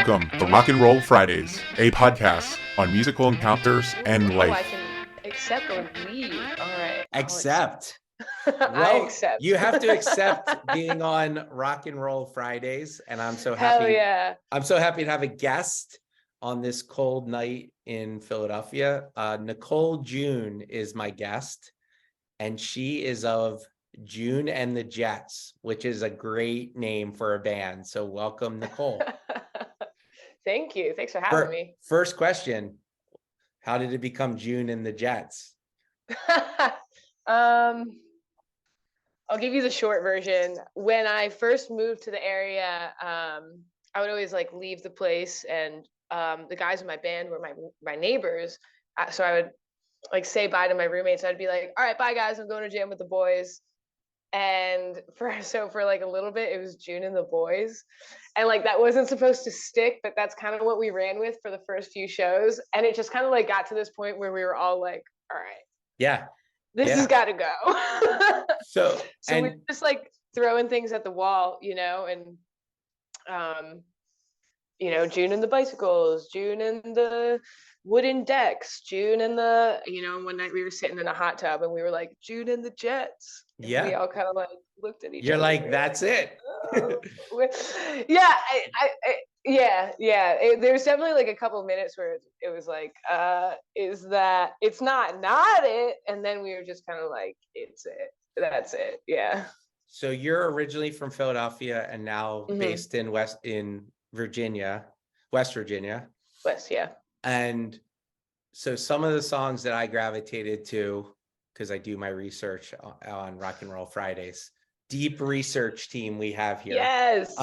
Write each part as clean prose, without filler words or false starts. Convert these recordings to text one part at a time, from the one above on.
Welcome to Rock and Roll Fridays, a podcast on musical encounters and Oh, I life. can accept or leave. All right. Accept. I Well, accept. you have to accept being on Rock and Roll Fridays, and I'm so Hell happy. yeah. I'm so happy to have a guest on this cold night in Philadelphia. Nicole June is my guest, and she is of June and the Jets, which is a great name for a band. So welcome, Nicole. Thank you. Thanks for having me. First question, how did it become June and the Jets? I'll give you the short version. When I first moved to the area, I would always like leave the place, and the guys in my band were my neighbors. So I would like say bye to my roommates. I'd be like, "All right, bye guys, I'm going to jam with the boys." And for like a little bit, it was June and the boys, and like that wasn't supposed to stick, but that's kind of what we ran with for the first few shows. And it just kind of like got to this point where we were all like, "All right, Yeah. this has got to go." So we're just like throwing things at the wall, and June and the bicycles, June and the wooden decks, June and the, one night we were sitting in a hot tub and we were like, June and the Jets. And yeah, we all kind of like looked at each you're other. like, that's it. Yeah, yeah. There's definitely like a couple of minutes where it was like, it's not it. And then we were just kind of like, it's it. That's it. Yeah. So you're originally from Philadelphia and now based in West Virginia. West, yeah. And so some of the songs that I gravitated to, because I do my research on Rock and Roll Fridays, deep research team we have here. Yes.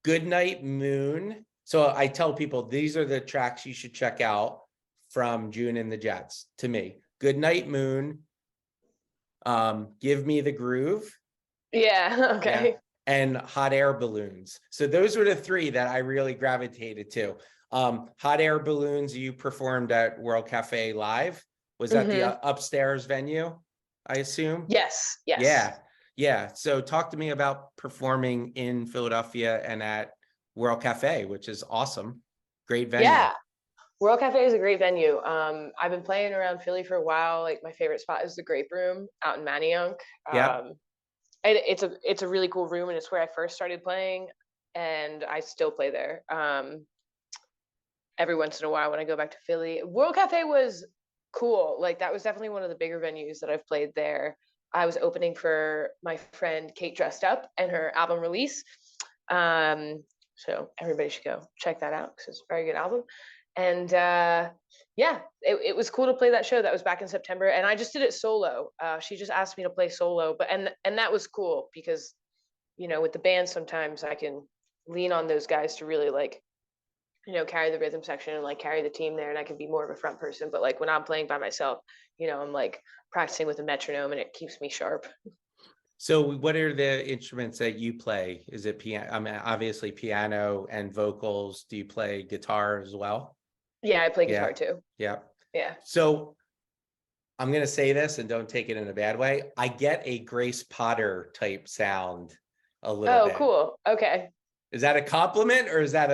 Goodnight Moon. So I tell people these are the tracks you should check out from June and the Jets to me. Goodnight Moon, Give Me the Groove. Yeah, okay. Yeah, and Hot Air Balloons. So those were the three that I really gravitated to. Hot Air Balloons, you performed at World Cafe Live. Was that the upstairs venue, I assume? Yes. Yeah. So talk to me about performing in Philadelphia and at World Cafe, which is awesome. Great venue. Yeah. World Cafe is a great venue. I've been playing around Philly for a while. Like my favorite spot is the Grape Room out in Manayunk. Yeah. It's a really cool room, and it's where I first started playing, and I still play there. Every once in a while when I go back to Philly. World Cafe was cool. Like that was definitely one of the bigger venues that I've played there. I was opening for my friend Kate Dressed Up and her album release. So everybody should go check that out because it's a very good album. And it was cool to play that show. That was back in September, and I just did it solo. She just asked me to play solo, but and that was cool because, with the band sometimes I can lean on those guys to really like, carry the rhythm section and like carry the team there, and I can be more of a front person. But like when I'm playing by myself, I'm like practicing with a metronome, and it keeps me sharp. So what are the instruments that you play? Is it piano? I mean, obviously piano and vocals. Do you play guitar as well? Yeah, I play guitar too. Yeah. So I'm going to say this and don't take it in a bad way. I get a Grace Potter type sound a little bit. Oh, cool. Okay. Is that a compliment or is that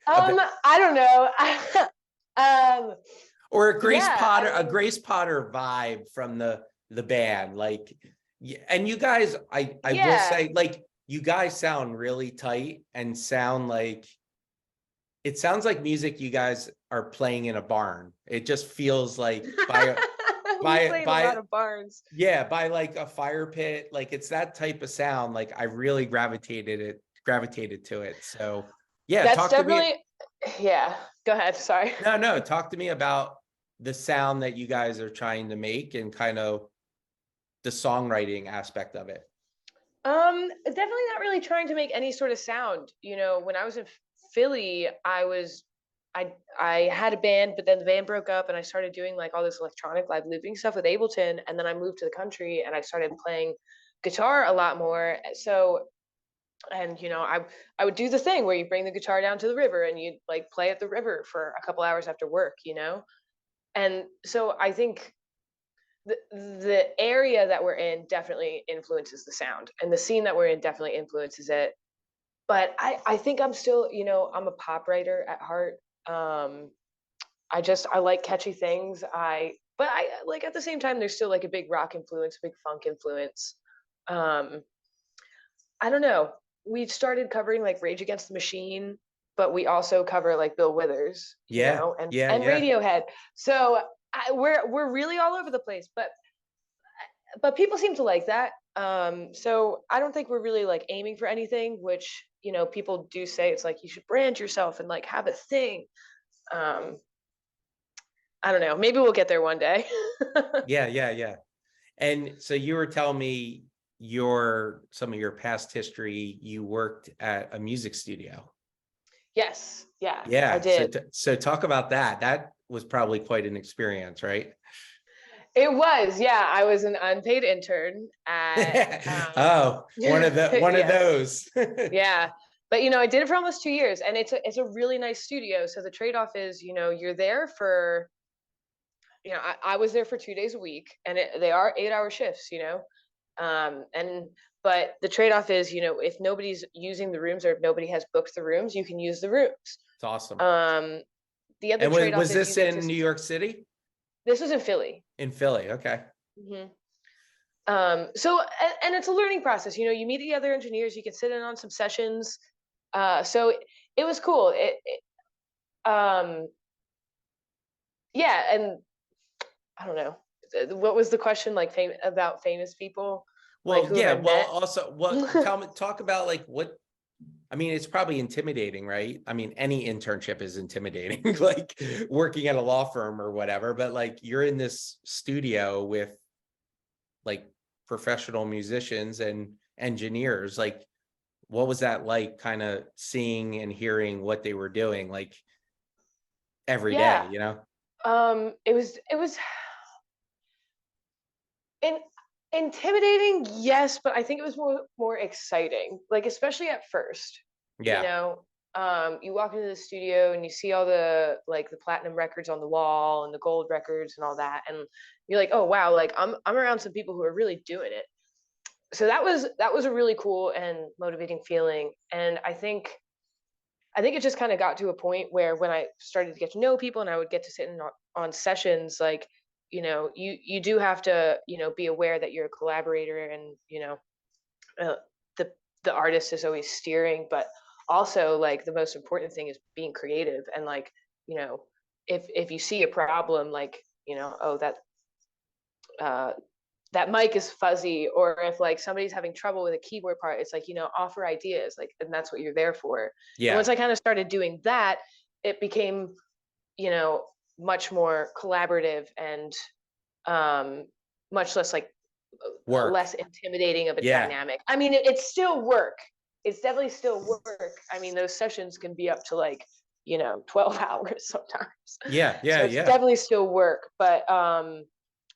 I don't know. Or a Grace Potter vibe from the band, like, and you guys, I will say, like, you guys sound really tight and it sounds like music you guys are playing in a barn. It just feels like by a lot of barns. Yeah, by like a fire pit. Like it's that type of sound. Like I really gravitated to it. So yeah, that's definitely yeah. Go ahead. Sorry. No, talk to me about the sound that you guys are trying to make and kind of the songwriting aspect of it. Definitely not really trying to make any sort of sound. When I was in Philly, I had a band, but then the band broke up and I started doing like all this electronic live looping stuff with Ableton. And then I moved to the country and I started playing guitar a lot more. So, and I would do the thing where you bring the guitar down to the river and you like play at the river for a couple hours after work, And so I think the area that we're in definitely influences the sound, and the scene that we're in definitely influences it. but I think I'm still, I'm a pop writer at heart. Um, I like catchy things. But I like, at the same time, there's still like a big rock influence, big funk influence. Um, I don't know. We started covering like Rage Against the Machine, but we also cover like Bill Withers, Yeah, and yeah, yeah. Radiohead. So we're really all over the place, but people seem to like that. So I don't think we're really like aiming for anything, which people do say it's like you should brand yourself and like have a thing. Um, I don't know. Maybe we'll get there one day. Yeah, yeah, yeah. And so you were telling me some of your past history, you worked at a music studio. Yes, yeah, I Yeah. So did. so talk about that. That was probably quite an experience, right? It was, yeah. I was an unpaid intern at Oh, one of yes, those. yeah. But I did it for almost 2 years, and it's a really nice studio. So the trade-off is, you're there for, I was there for 2 days a week, and they are 8-hour shifts, and but the trade-off is, if nobody's using the rooms or if nobody has booked the rooms, you can use the rooms. It's awesome. Um, the other And trade-off was is you this get to. in New York City? This was in Philly. In Philly. Okay. Hmm. So and it's a learning process. You meet the other engineers, you can sit in on some sessions. So it was cool. Yeah, and I don't know. What was the question, like about famous people? Like Well, who have yeah. I Well, met? also, talk about like what, I mean, it's probably intimidating, right? I mean, any internship is intimidating, like working at a law firm or whatever, but like you're in this studio with like professional musicians and engineers. Like, what was that like, kind of seeing and hearing what they were doing like every day, Yeah. you know? It was in, intimidating, yes, but I think it was more exciting. Like, especially at first. you Yeah. know you walk into the studio and you see all the platinum records on the wall and the gold records and all that, and you're like, oh wow, like I'm around some people who are really doing it. So that was a really cool and motivating feeling. And I think it just kind of got to a point where, when I started to get to know people and I would get to sit in on sessions, like, you do have to, be aware that you're a collaborator, and uh, the the artist is always steering, but also, like, the most important thing is being creative. And, like, you know if you see a problem, like, oh, uh that mic is fuzzy, or if like somebody's having trouble with a keyboard part, it's like, offer ideas, like, and that's what you're there for. And Yeah. once I kind of started doing that, it became, you know much more collaborative, and um much less like Work. less intimidating of a Yeah. dynamic. I mean, it's still work. It's definitely still work. I mean, those sessions can be up to like, 12 hours sometimes. Yeah. Yeah. So it's Yeah. definitely still work. But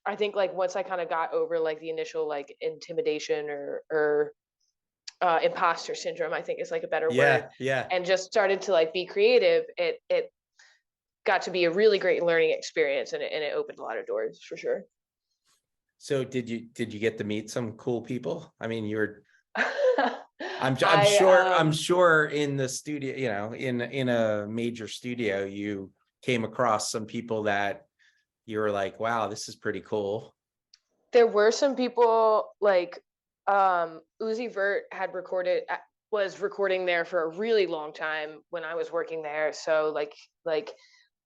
I think, like, once I kind of got over like the initial like intimidation, or imposter syndrome, I think is like a better word, Yeah. Yeah. and just started to like be creative, it got to be a really great learning experience, and it opened a lot of doors for sure. So did you get to meet some cool people? I mean, I'm I sure, in the studio, in a major studio, you came across some people that you were like, wow, this is pretty cool. There were some people, like, Uzi Vert was recording there for a really long time when I was working there. So like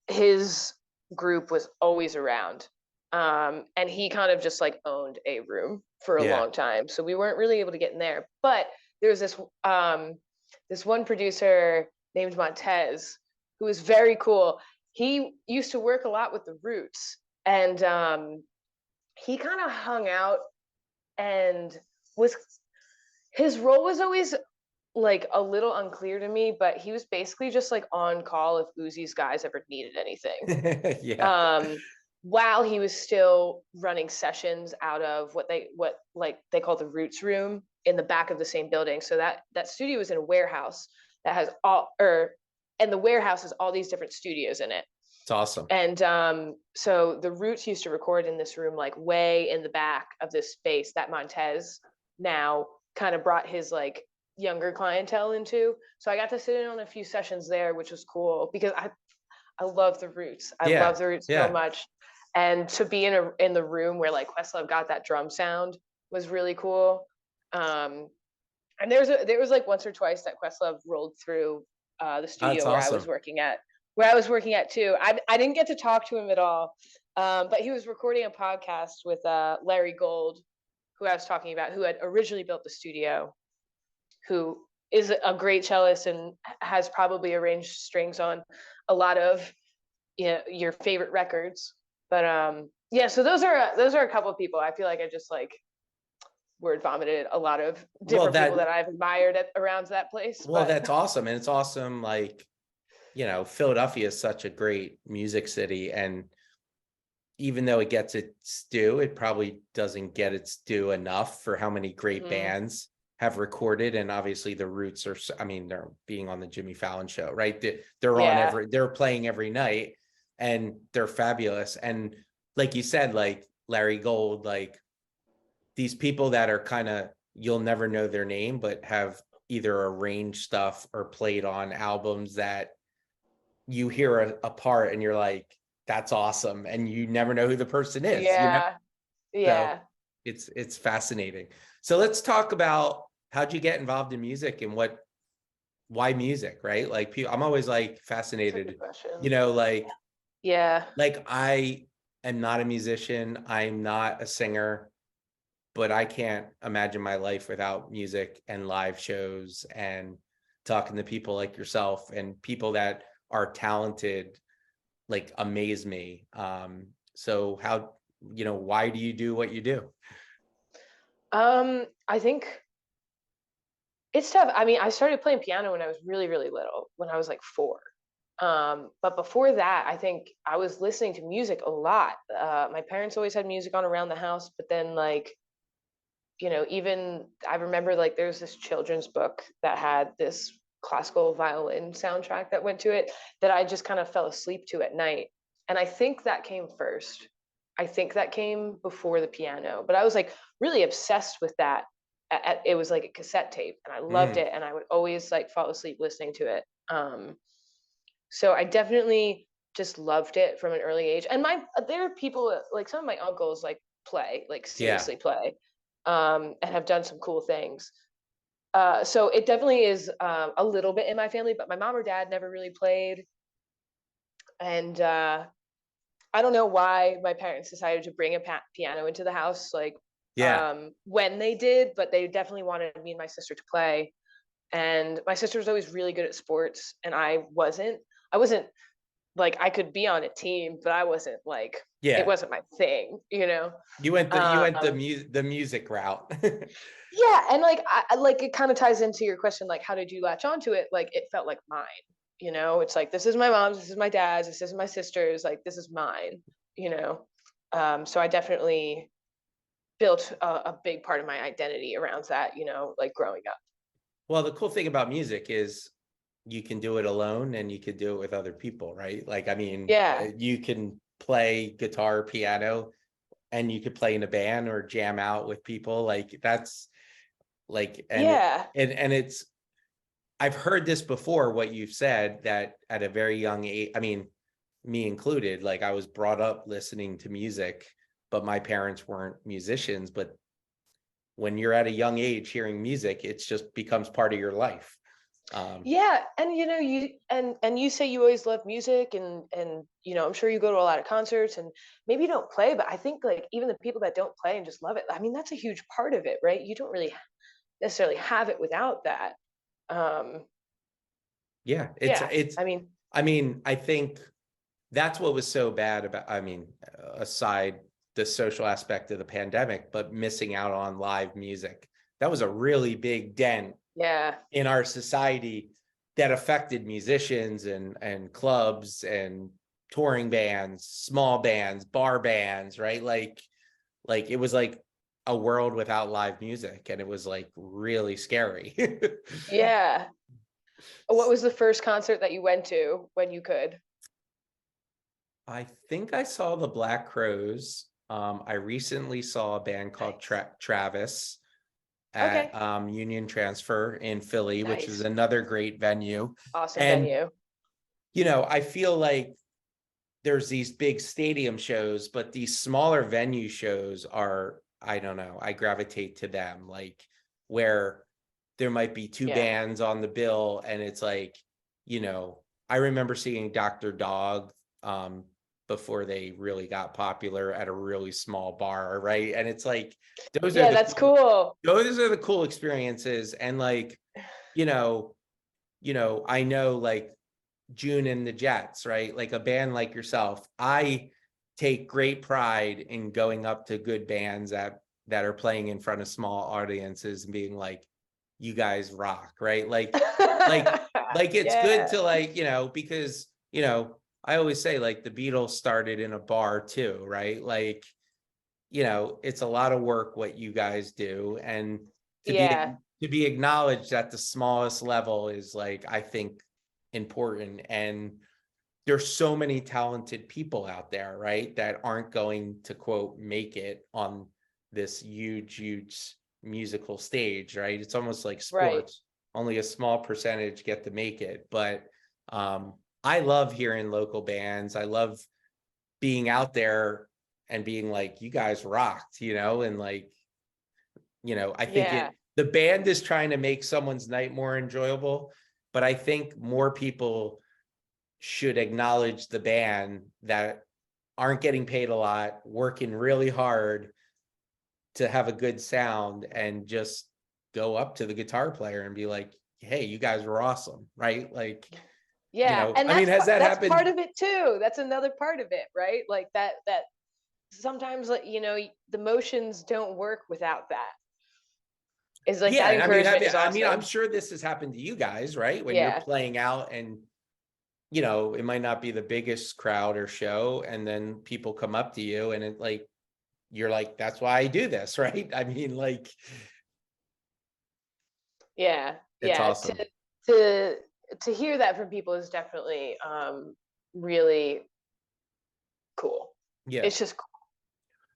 his group was always around. And he kind of just like owned a room for a Yeah. long time. So we weren't really able to get in there. But there was this one producer named Montez, who was very cool. He used to work a lot with the Roots, and he kind of hung out, and was his role was always like a little unclear to me, but he was basically just like on call if Uzi's guys ever needed anything. Yeah. Um, while he was still running sessions out of what like they call the Roots room in the back of the same building. So that studio is in a warehouse that has and the warehouse has all these different studios in it. It's awesome. And so the Roots used to record in this room, like way in the back of this space that Montez now kind of brought his like, younger clientele into. So I got to sit in on a few sessions there, which was cool because I love the Roots. I Yeah, love the Roots so yeah, much. And to be in the room where like Questlove got that drum sound was really cool. And there was like once or twice that Questlove rolled through the that's studio awesome. where I was working at too. I didn't get to talk to him at all, but he was recording a podcast with Larry Gold, who I was talking about, who had originally built the studio, who is a great cellist and has probably arranged strings on a lot of, you know, your favorite records. But yeah, so those are a couple of people. I feel like I just like word vomited a lot of Well, different people that I've admired around that place. But that's awesome. And it's awesome. Like, Philadelphia is such a great music city. And even though it gets its due, it probably doesn't get its due enough for how many great mhm, bands have recorded. And obviously the Roots are, I mean, they're being on the Jimmy Fallon show, right? yeah, They're playing every night and they're fabulous. And like you said, like Larry Gold, like these people that are kind of, you'll never know their name, but have either arranged stuff or played on albums that you hear a part and you're like, that's awesome. And you never know who the person is, yeah, so yeah. it's fascinating. So let's talk about how'd you get involved in music and why music, right? Like I'm always like That's a good fascinated, question. like Yeah, I am not a musician, I'm not a singer, but I can't imagine my life without music and live shows and talking to people like yourself and people that are talented, like amaze me. So how, why do you do what you do? I think it's tough. I mean, I started playing piano when I was really, really little, when I was like 4. But before that, I think I was listening to music a lot. My parents always had music on around the house, but then like, you know, even I remember like there's this children's book that had this classical violin soundtrack that went to it that I just kind of fell asleep to at night. And I think that came first. I think that came before the piano, but I was like really obsessed with that. It was like a cassette tape and I loved Mm, it and I would always like fall asleep listening to it. So I definitely just loved it from an early age. And there are people like some of my uncles like play, like yeah. seriously play, and have done some cool things. So it definitely is a little bit in my family, but my mom or dad never really played. And I don't know why my parents decided to bring a piano into the house, like Yeah. when they did, but they definitely wanted me and my sister to play. And my sister was always really good at sports, and I wasn't. I wasn't like I could be on a team, but I wasn't like it Yeah. wasn't my thing, you know. You went Um, the music route. yeah, and like like it kind of ties into your question, like how did you latch onto it? Like it felt like mine, you know. It's like this is my mom's, this is my dad's, this is my sister's, like this is mine, you know. So I definitely built a big part of my identity around that, you know, like growing up. Well, the cool thing about music is you can do it alone and you can do it with other people, right? Like, I mean, Yeah, you can play guitar, piano, and you could play in a band or jam out with people. Like that's like, yeah, and it's, I've heard this before, what you've said, that at a very young age, I mean, me included, like I was brought up listening to music, but my parents weren't musicians. But when you're at a young age hearing music, it's just becomes part of your life. Um, yeah. And you know, and you say you always love music, and you know, I'm sure you go to a lot of concerts, and maybe you don't play, but I think like even the people that don't play and just love it, I mean, that's a huge part of it, right? You don't really necessarily have it without that. Um, yeah, yeah, I mean, I mean, I think that's what was so bad about, I mean, aside the social aspect of the pandemic, but missing out on live music. That was a really big dent yeah, in our society that affected musicians and clubs and touring bands, small bands, bar bands, right? Like it was like a world without live music, and it was like really scary. yeah. What was the first concert that you went to when you could? I think I saw the Black Crowes. I recently saw a band called Nice. Travis. at Okay. Union Transfer in Philly, which is Nice. another great venue. Awesome And, venue. I feel like there's these big stadium shows, but these smaller venue shows are, I don't know, I gravitate to them, like where there might be two Yeah. bands on the bill, and it's like, I remember seeing Dr. Dog before they really got popular at a really small bar, right? And it's like those are Yeah, the that's cool. those are the cool experiences. And like, you know, I know like June and the Jets, right? Like a band like yourself, I take great pride in going up to good bands that are playing in front of small audiences and being like, you guys rock, right? Like it's good Yeah. to like, because, I always say like the Beatles started in a bar too, right? Like, it's a lot of work what you guys do. And to be Yeah. to be acknowledged at the smallest level is like, I think, important. And there's so many talented people out there, right, that aren't going to quote make it on this huge musical stage, right? It's almost like Right. sports. Only a small percentage get to make it. But I love hearing local bands. I love being out there and being like, you guys rocked, and like, I think Yeah. the band is trying to make someone's night more enjoyable, but I think more people should acknowledge the band that aren't getting paid a lot, working really hard to have a good sound, and just go up to the guitar player and be like, hey, you guys were awesome, right? Like, Yeah. And I mean, has that that's part happened? of it too. That's another part of it, right? Like that sometimes, like, the motions don't work without that. Is like Yeah, that and I mean, encouragement is I'm awesome. sure this has happened to you guys, right? When you're Yeah. playing out and it might not be the biggest crowd or show, and then people come up to you and it like, you're like, that's why I do this, right? I mean, like, Yeah. it's Yeah. awesome. To to hear that from people is definitely really cool. Yeah. It's just cool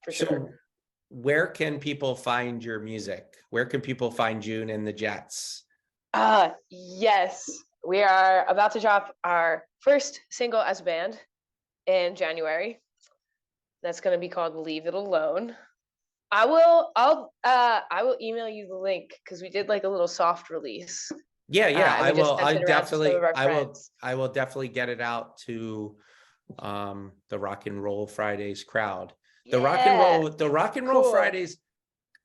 for sure. So where can people find your music? Where can people find June and the Jets? Yes. We are about to drop our first single as a band in January. That's going to be called Leave It Alone. I will email you the link because we did like a little soft release. Yeah, And I we just will. sent it around to some of our friends. I will definitely get it out to the Rock and Roll Fridays crowd. Yeah. The Rock and Roll Cool. Fridays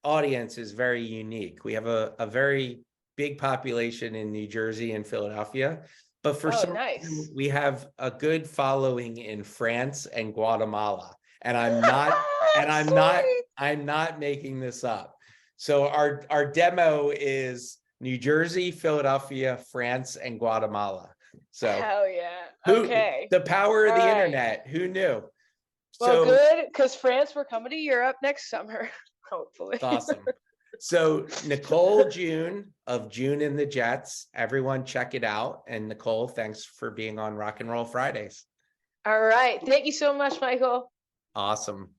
audience is very unique. We have a very big population in New Jersey and Philadelphia, but for Oh, some reason, nice. we have a good following in France and Guatemala. And I'm not, and Sweet. I'm not making this up. So our demo is New Jersey, Philadelphia, France, and Guatemala. So Hell yeah. who Okay. the power of All the right. internet? Who knew? Well, So good, because France, we're coming to Europe next summer, hopefully. it's awesome. So Nicole June of June and the Jets, everyone check it out. And Nicole, thanks for being on Rock and Roll Fridays. All right. Thank you so much, Michael. Awesome.